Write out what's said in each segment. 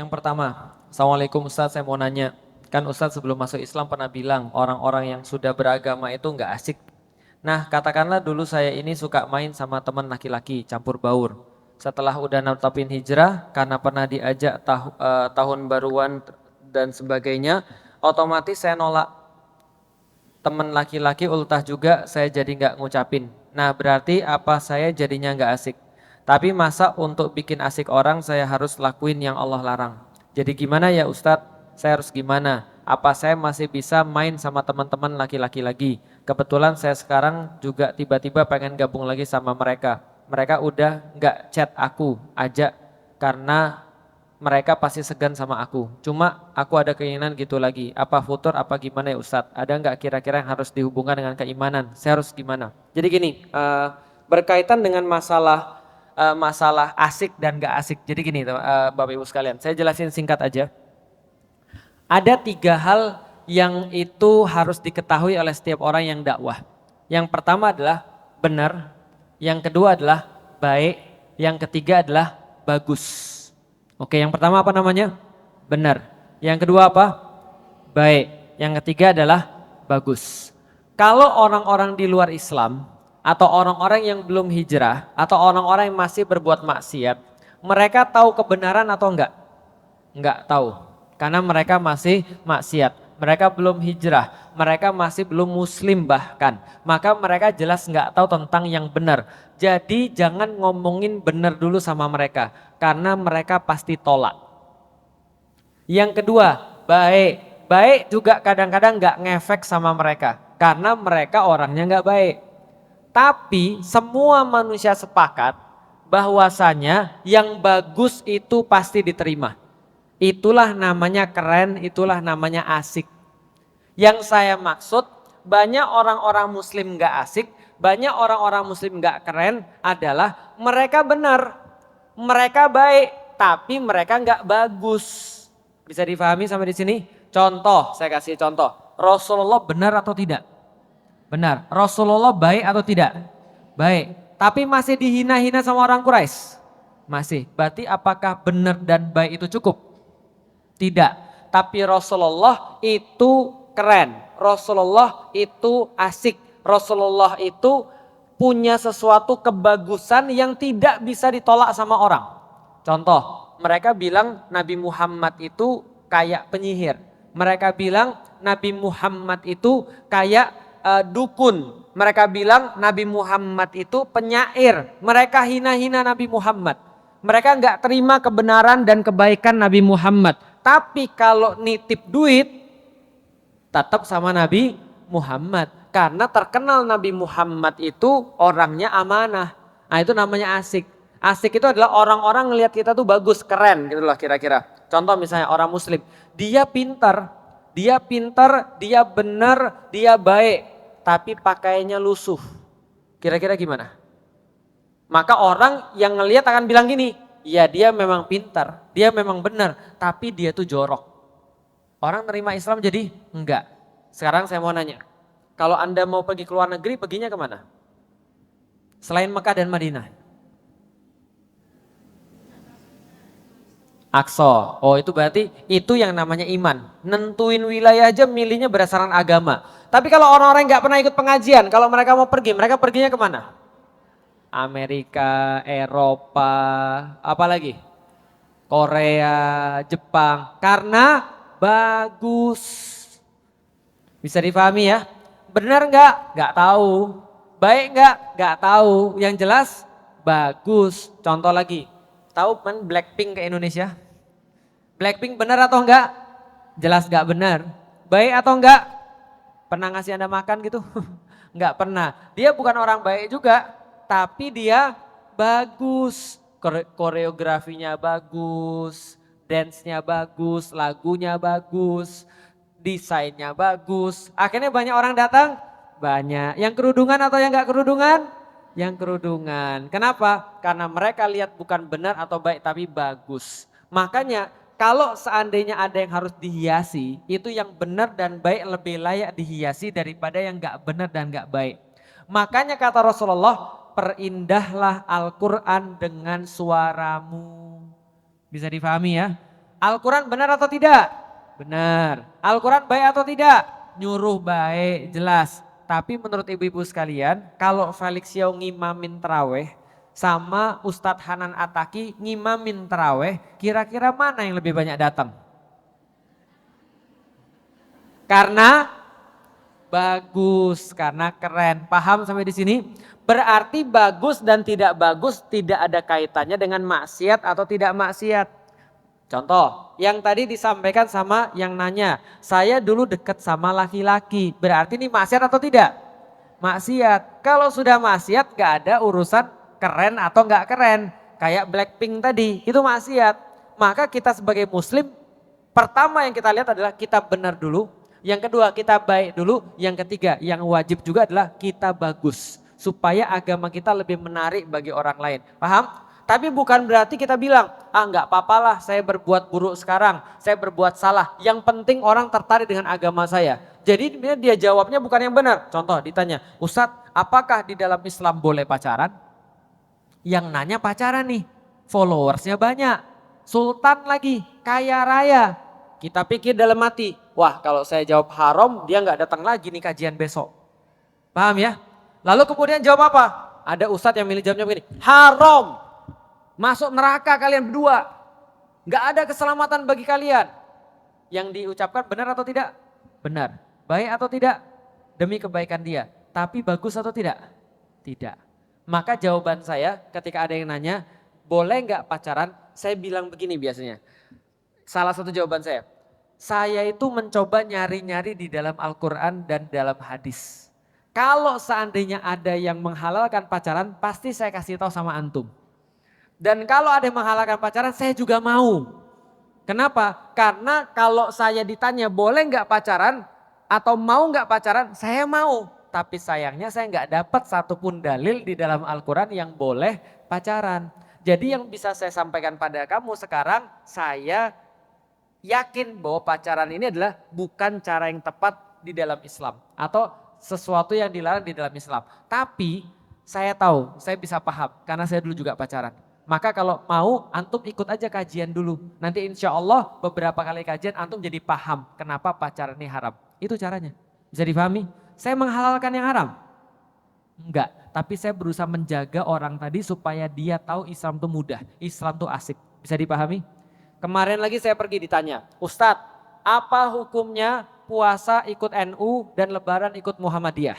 yang pertama, Assalamualaikum Ustadz, saya mau nanya. Kan Ustadz sebelum masuk Islam pernah bilang orang-orang yang sudah beragama itu nggak asik. Nah, katakanlah dulu saya ini suka main sama teman laki-laki, campur baur. Setelah udah netapin hijrah, karena pernah diajak tahun baruan dan sebagainya, otomatis saya nolak. Teman laki-laki ultah juga, saya jadi nggak ngucapin. Nah, berarti apa saya jadinya nggak asik? Tapi masa untuk bikin asik orang saya harus lakuin yang Allah larang. Jadi gimana ya Ustadz? Saya harus gimana? Apa saya masih bisa main sama teman-teman laki-laki lagi? Kebetulan saya sekarang juga tiba-tiba pengen gabung lagi sama mereka. Mereka udah nggak chat aku, ajak karena mereka pasti segan sama aku. Cuma aku ada keinginan gitu lagi. Apa futur, apa gimana ya Ustadz? Ada nggak kira-kira yang harus dihubungkan dengan keimanan? Saya harus gimana? Jadi gini, berkaitan dengan masalah asik dan gak asik. Jadi gini Bapak Ibu sekalian, saya jelasin singkat aja. Ada 3 hal yang itu harus diketahui oleh setiap orang yang dakwah. Yang pertama adalah benar, yang kedua adalah baik, yang ketiga adalah bagus. Oke, yang pertama apa namanya? Benar. Yang kedua apa? Baik. Yang ketiga adalah bagus. Kalau orang-orang di luar Islam atau orang-orang yang belum hijrah atau orang-orang yang masih berbuat maksiat, mereka tahu kebenaran atau enggak? Enggak tahu. Karena mereka masih maksiat. Mereka belum hijrah, mereka masih belum muslim bahkan. Maka mereka jelas enggak tahu tentang yang benar. Jadi jangan ngomongin benar dulu sama mereka. Karena mereka pasti tolak. Yang kedua, baik. Baik juga kadang-kadang enggak ngefek sama mereka. Karena mereka orangnya enggak baik. Tapi semua manusia sepakat bahwasanya yang bagus itu pasti diterima. Itulah namanya keren, itulah namanya asik. Yang saya maksud banyak orang-orang muslim gak asik, banyak orang-orang muslim gak keren adalah mereka benar, mereka baik, tapi mereka gak bagus. Bisa difahami sampai di sini? Contoh, saya kasih contoh. Rasulullah benar atau tidak? Benar. Rasulullah baik atau tidak? Baik. Tapi masih dihina-hina sama orang Quraisy? Masih. Berarti apakah benar dan baik itu cukup? Tidak, tapi Rasulullah itu keren, Rasulullah itu asik, Rasulullah itu punya sesuatu kebagusan yang tidak bisa ditolak sama orang. Contoh, mereka bilang Nabi Muhammad itu kayak penyihir, mereka bilang Nabi Muhammad itu kayak dukun, mereka bilang Nabi Muhammad itu penyair, mereka hina-hina Nabi Muhammad. Mereka nggak terima kebenaran dan kebaikan Nabi Muhammad. Tapi kalau nitip duit, tetap sama Nabi Muhammad. Karena terkenal Nabi Muhammad itu orangnya amanah. Nah itu namanya asik. Asik itu adalah orang-orang ngelihat kita tuh bagus, keren gitu lah kira-kira. Contoh misalnya orang muslim, dia pintar, dia benar, dia baik. Tapi pakaiannya lusuh. Kira-kira gimana? Maka orang yang ngelihat akan bilang gini, ya dia memang pintar, dia memang benar, tapi dia tuh jorok. Orang terima Islam jadi enggak. Sekarang saya mau nanya, kalau Anda mau pergi ke luar negeri, perginya kemana? Selain Mekah dan Madinah. Aqsa, oh itu berarti itu yang namanya iman. Nentuin wilayah aja milihnya berdasarkan agama. Tapi kalau orang-orang yang gak pernah ikut pengajian, kalau mereka mau pergi, mereka perginya kemana? Amerika, Eropa, apalagi Korea, Jepang, karena bagus. Bisa difahami ya? Benar nggak? Nggak tahu. Baik nggak? Nggak tahu. Yang jelas bagus. Contoh lagi, tahu kan Blackpink ke Indonesia? Blackpink benar atau enggak? Jelas nggak benar. Baik atau enggak? Pernah ngasih Anda makan gitu? Enggak pernah. Dia bukan orang baik juga. Tapi dia bagus, koreografinya bagus, dance-nya bagus, lagunya bagus, desainnya bagus. Akhirnya banyak orang datang? Banyak. Yang kerudungan atau yang gak kerudungan? Yang kerudungan. Kenapa? Karena mereka lihat bukan benar atau baik tapi bagus. Makanya kalau seandainya ada yang harus dihiasi, itu yang benar dan baik lebih layak dihiasi daripada yang gak benar dan gak baik. Makanya kata Rasulullah, perindahlah Al-Quran dengan suaramu. Bisa difahami ya? Al-Quran benar atau tidak? Benar. Al-Quran baik atau tidak? Nyuruh baik, jelas. Tapi menurut ibu-ibu sekalian, kalau Felix Yao ngimamin terawih sama Ustadz Hanan Ataki ngimamin terawih, kira-kira mana yang lebih banyak datang? Karena bagus, karena keren. Paham sampai di sini? Berarti bagus dan tidak bagus tidak ada kaitannya dengan maksiat atau tidak maksiat. Contoh, yang tadi disampaikan sama yang nanya, saya dulu dekat sama laki-laki, berarti ini maksiat atau tidak? Maksiat. Kalau sudah maksiat gak ada urusan keren atau gak keren. Kayak Blackpink tadi, itu maksiat. Maka kita sebagai muslim, pertama yang kita lihat adalah kita benar dulu. Yang kedua kita baik dulu. Yang ketiga yang wajib juga adalah kita bagus. Supaya agama kita lebih menarik bagi orang lain. Paham? Tapi bukan berarti kita bilang, enggak apa-apalah saya berbuat buruk sekarang, saya berbuat salah. Yang penting orang tertarik dengan agama saya. Jadi dia jawabnya bukan yang benar. Contoh ditanya, Ustadz apakah di dalam Islam boleh pacaran? Yang nanya pacaran nih, followersnya banyak, sultan lagi, kaya raya. Kita pikir dalam hati, wah kalau saya jawab haram dia nggak datang lagi nih kajian besok. Paham ya? Lalu kemudian jawab apa? Ada ustadz yang milih jawabnya begini, haram. Masuk neraka kalian berdua. Gak ada keselamatan bagi kalian. Yang diucapkan benar atau tidak? Benar. Baik atau tidak? Demi kebaikan dia. Tapi bagus atau tidak? Tidak. Maka jawaban saya ketika ada yang nanya, boleh gak pacaran? Saya bilang begini biasanya. Salah satu jawaban saya itu mencoba nyari-nyari di dalam Al-Quran dan dalam hadis. Kalau seandainya ada yang menghalalkan pacaran, pasti saya kasih tahu sama antum. Dan kalau ada yang menghalalkan pacaran, saya juga mau. Kenapa? Karena kalau saya ditanya boleh nggak pacaran atau mau nggak pacaran, saya mau. Tapi sayangnya saya nggak dapat satupun dalil di dalam Al-Quran yang boleh pacaran. Jadi yang bisa saya sampaikan pada kamu sekarang, saya yakin bahwa pacaran ini adalah bukan cara yang tepat di dalam Islam. Atau sesuatu yang dilarang di dalam Islam. Tapi saya tahu, saya bisa paham karena saya dulu juga pacaran. Maka kalau mau antum ikut aja kajian dulu. Nanti insya Allah beberapa kali kajian antum jadi paham kenapa pacaran ini haram. Itu caranya. Bisa dipahami? Saya menghalalkan yang haram? Enggak. Tapi saya berusaha menjaga orang tadi supaya dia tahu Islam itu mudah. Islam itu asik. Bisa dipahami? Kemarin lagi saya pergi ditanya, Ustadz apa hukumnya puasa ikut NU dan lebaran ikut Muhammadiyah?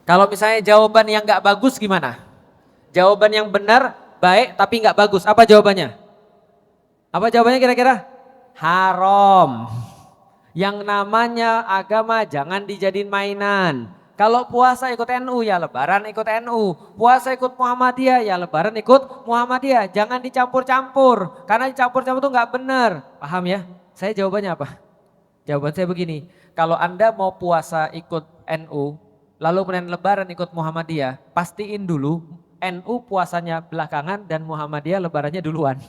Kalau misalnya jawaban yang enggak bagus gimana? Jawaban yang benar, baik tapi nggak bagus. Apa jawabannya? Apa jawabannya kira-kira? Haram. Yang namanya agama jangan dijadiin mainan. Kalau puasa ikut NU ya lebaran ikut NU. Puasa ikut Muhammadiyah ya lebaran ikut Muhammadiyah. Jangan dicampur-campur. Karena dicampur-campur itu nggak benar. Paham ya? Saya jawabannya apa? Jawaban saya begini. Kalau Anda mau puasa ikut NU, lalu kemudian lebaran ikut Muhammadiyah, pastiin dulu NU puasanya belakangan dan Muhammadiyah lebarannya duluan.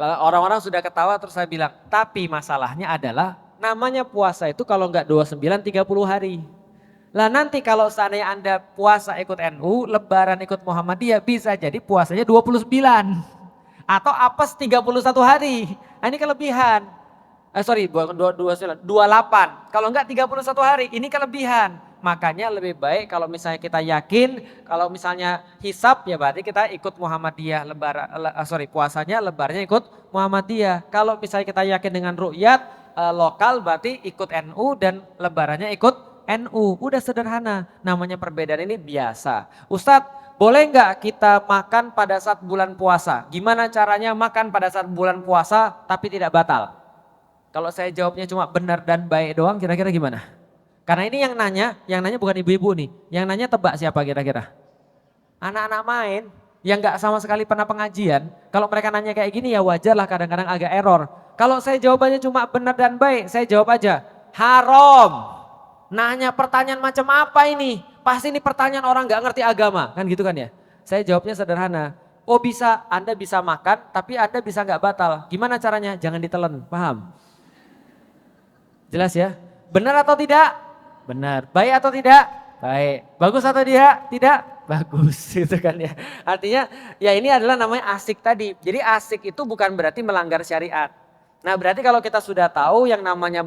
Orang-orang sudah ketawa terus saya bilang, tapi masalahnya adalah namanya puasa itu kalau enggak 29 30 hari. Lah nanti kalau seandainya Anda puasa ikut NU, lebaran ikut Muhammadiyah bisa jadi puasanya 29. Atau apes 31 hari. Nah, ini kelebihan. Bukan 28. Kalau enggak 31 hari, ini kelebihan. Makanya lebih baik kalau misalnya kita yakin, kalau misalnya hisab ya berarti kita ikut Muhammadiyah puasanya lebarnya ikut Muhammadiyah. Kalau misalnya kita yakin dengan ru'yat lokal berarti ikut NU dan lebarannya ikut NU. Udah sederhana, namanya perbedaan ini biasa. Ustadz boleh nggak kita makan pada saat bulan puasa? Gimana caranya makan pada saat bulan puasa tapi tidak batal? Kalau saya jawabnya cuma benar dan baik doang kira-kira gimana? Karena ini yang nanya bukan ibu-ibu nih. Yang nanya tebak siapa kira-kira? Anak-anak main yang gak sama sekali pernah pengajian. Kalau mereka nanya kayak gini ya wajar lah kadang-kadang agak error. Kalau saya jawabannya cuma benar dan baik, saya jawab aja haram. Nanya pertanyaan macam apa ini? Pasti ini pertanyaan orang gak ngerti agama. Kan gitu kan ya? Saya jawabnya sederhana. Oh bisa, Anda bisa makan tapi Anda bisa gak batal. Gimana caranya? Jangan ditelan, paham? Jelas ya? Benar atau tidak? Benar. Baik atau tidak? Baik. Bagus atau tidak? Tidak? bagus gitu kan ya. Artinya ya ini adalah namanya asik tadi. Jadi asik itu bukan berarti melanggar syariat. Nah berarti kalau kita sudah tahu yang namanya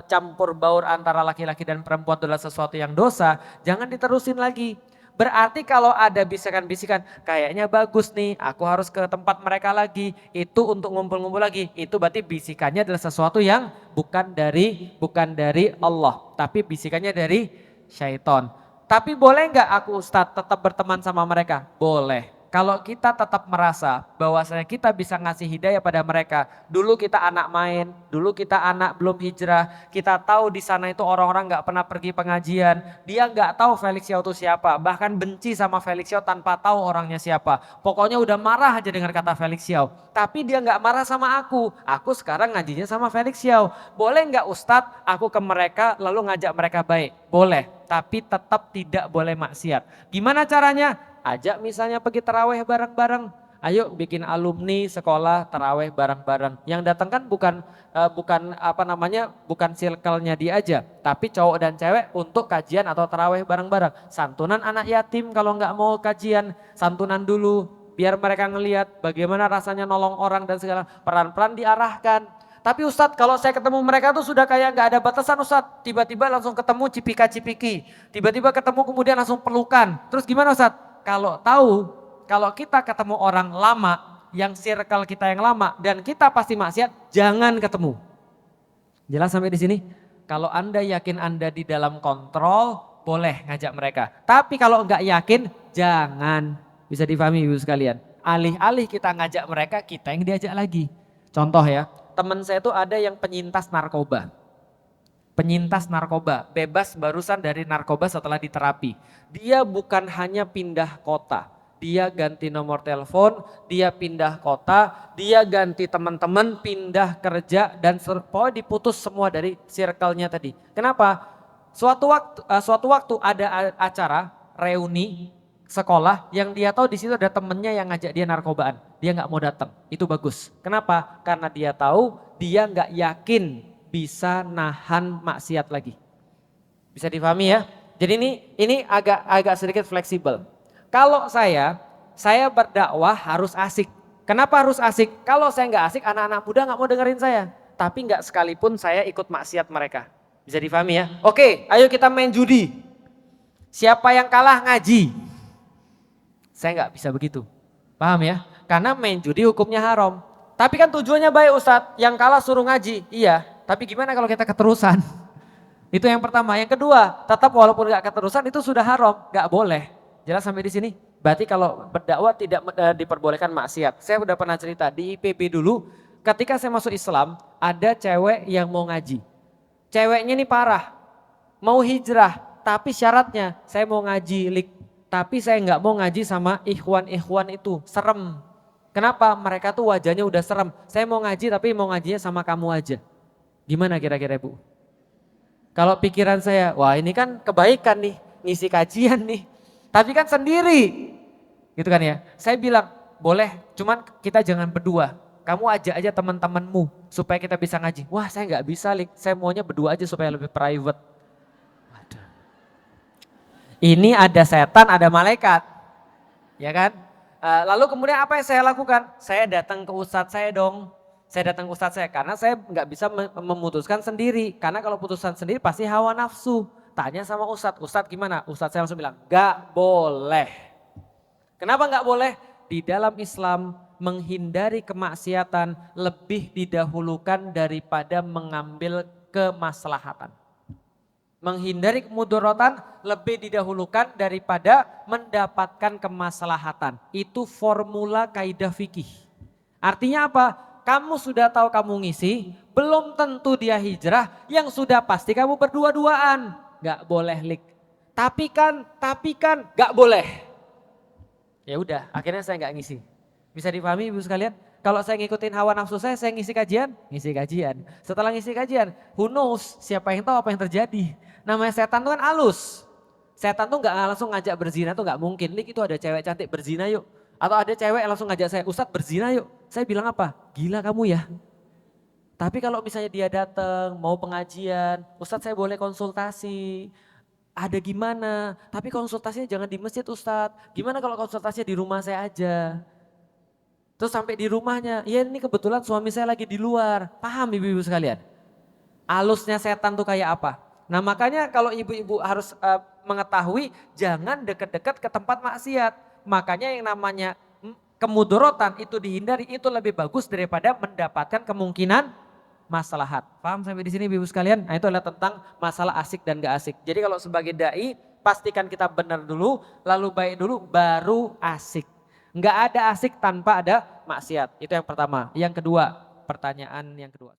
campur baur antara laki-laki dan perempuan adalah sesuatu yang dosa, jangan diterusin lagi. Berarti kalau ada bisikan-bisikan, kayaknya bagus nih, aku harus ke tempat mereka lagi, itu untuk ngumpul-ngumpul lagi, itu berarti bisikannya adalah sesuatu yang bukan dari Allah, tapi bisikannya dari syaitan. Tapi boleh nggak aku Ustadz tetap berteman sama mereka? Boleh. Kalau kita tetap merasa bahwasanya kita bisa ngasih hidayah pada mereka. Dulu kita anak main, dulu kita anak belum hijrah. Kita tahu di sana itu orang-orang nggak pernah pergi pengajian. Dia nggak tahu Felix Xiao itu siapa. Bahkan benci sama Felix Xiao tanpa tahu orangnya siapa. Pokoknya udah marah aja dengar kata Felix Xiao. Tapi dia nggak marah sama aku. Aku sekarang ngajinya sama Felix Xiao. Boleh nggak Ustadz aku ke mereka lalu ngajak mereka baik? Boleh. Tapi tetap tidak boleh maksiat. Gimana caranya? Ajak misalnya pergi taraweh bareng-bareng. Ayo bikin alumni sekolah taraweh bareng-bareng. Yang datang kan bukan circle-nya dia aja, tapi cowok dan cewek untuk kajian atau taraweh bareng-bareng. Santunan anak yatim kalau nggak mau kajian, santunan dulu biar mereka ngelihat bagaimana rasanya nolong orang dan segala, pelan-pelan diarahkan. Tapi Ustadz kalau saya ketemu mereka tuh sudah kayak nggak ada batasan Ustadz. Tiba-tiba langsung ketemu cipika-cipiki. Tiba-tiba ketemu kemudian langsung pelukan. Terus gimana Ustadz? Kalau kita ketemu orang lama, yang circle kita yang lama dan kita pasti maksiat, jangan ketemu. Jelas sampai di sini? Kalau Anda yakin Anda di dalam kontrol, boleh ngajak mereka. Tapi kalau enggak yakin, jangan. Bisa difahami Ibu sekalian. Alih-alih kita ngajak mereka, kita yang diajak lagi. Contoh ya, teman saya itu ada yang penyintas narkoba. Penyintas narkoba, bebas barusan dari narkoba setelah diterapi. Dia bukan hanya pindah kota, dia ganti nomor telepon, dia pindah kota, dia ganti teman-teman, pindah kerja dan pokoknya diputus semua dari circle-nya tadi. Kenapa? Suatu waktu ada acara reuni sekolah yang dia tahu di situ ada temennya yang ngajak dia narkobaan. Dia nggak mau datang, itu bagus. Kenapa? Karena dia tahu dia nggak yakin bisa nahan maksiat lagi. Bisa difahami ya? Jadi ini agak sedikit fleksibel. Kalau saya berdakwah harus asik. Kenapa harus asik? Kalau saya nggak asik, anak-anak muda nggak mau dengerin saya. Tapi nggak sekalipun saya ikut maksiat mereka. Bisa difahami ya? Oke, ayo kita main judi. Siapa yang kalah ngaji? Saya nggak bisa begitu. Paham ya? Karena main judi hukumnya haram. Tapi kan tujuannya baik Ustadz, yang kalah suruh ngaji. Iya, tapi gimana kalau kita keterusan? Itu yang pertama. Yang kedua, tetap walaupun gak keterusan itu sudah haram, gak boleh. Jelas sampai di sini? Berarti kalau berdakwah tidak diperbolehkan maksiat. Saya udah pernah cerita di IPB dulu, ketika saya masuk Islam, ada cewek yang mau ngaji. Ceweknya ini parah, mau hijrah, tapi syaratnya saya mau ngaji, tapi saya nggak mau ngaji sama ikhwan-ikhwan itu, serem. Kenapa? Mereka tuh wajahnya udah serem. Saya mau ngaji tapi mau ngajinya sama kamu aja. Gimana kira-kira Bu? Kalau pikiran saya, wah ini kan kebaikan nih, ngisi kajian nih. Tapi kan sendiri, gitu kan ya. Saya bilang, boleh, cuman kita jangan berdua. Kamu ajak aja teman-temanmu supaya kita bisa ngaji. Wah saya nggak bisa, saya maunya berdua aja supaya lebih private. Waduh. Ini ada setan, ada malaikat, ya kan? Lalu kemudian apa yang saya lakukan? Saya datang ke ustadz saya dong. Saya datang ke ustadz saya karena saya nggak bisa memutuskan sendiri. Karena kalau putusan sendiri pasti hawa nafsu. Tanya sama ustadz, ustadz gimana? Ustadz saya langsung bilang, gak boleh. Kenapa gak boleh? Di dalam Islam menghindari kemaksiatan lebih didahulukan daripada mengambil kemaslahatan. Menghindari kemudaratan lebih didahulukan daripada mendapatkan kemaslahatan. Itu formula kaidah fikih. Artinya apa? Kamu sudah tahu kamu ngisi, belum tentu dia hijrah, yang sudah pasti kamu berdua-duaan. Gak boleh Tapi kan gak boleh. Ya udah, akhirnya saya gak ngisi. Bisa dipahami Ibu sekalian? Kalau saya ngikutin hawa nafsu saya ngisi kajian. Setelah ngisi kajian, who knows, siapa yang tahu apa yang terjadi. Namanya setan itu kan halus. Setan tuh gak langsung ngajak berzina tuh gak mungkin. Itu ada cewek cantik berzina yuk. Atau ada cewek langsung ngajak saya, Ustadz berzina yuk. Saya bilang apa? Gila kamu ya. Tapi kalau misalnya dia datang mau pengajian, Ustadz saya boleh konsultasi. Ada gimana? Tapi konsultasinya jangan di masjid Ustadz. Gimana kalau konsultasinya di rumah saya aja? Terus sampai di rumahnya, ya ini kebetulan suami saya lagi di luar. Paham ibu-ibu sekalian? Alusnya setan tuh kayak apa? Nah makanya kalau ibu-ibu harus mengetahui jangan deket-deket ke tempat maksiat. Makanya yang namanya kemudorotan itu dihindari, itu lebih bagus daripada mendapatkan kemungkinan maslahat. Paham sampai di sini ibu sekalian? Nah itu adalah tentang masalah asik dan gak asik. Jadi kalau sebagai dai pastikan kita benar dulu, lalu baik dulu, baru asik. Nggak ada asik tanpa ada maksiat. Itu yang pertama. Yang kedua, pertanyaan yang kedua.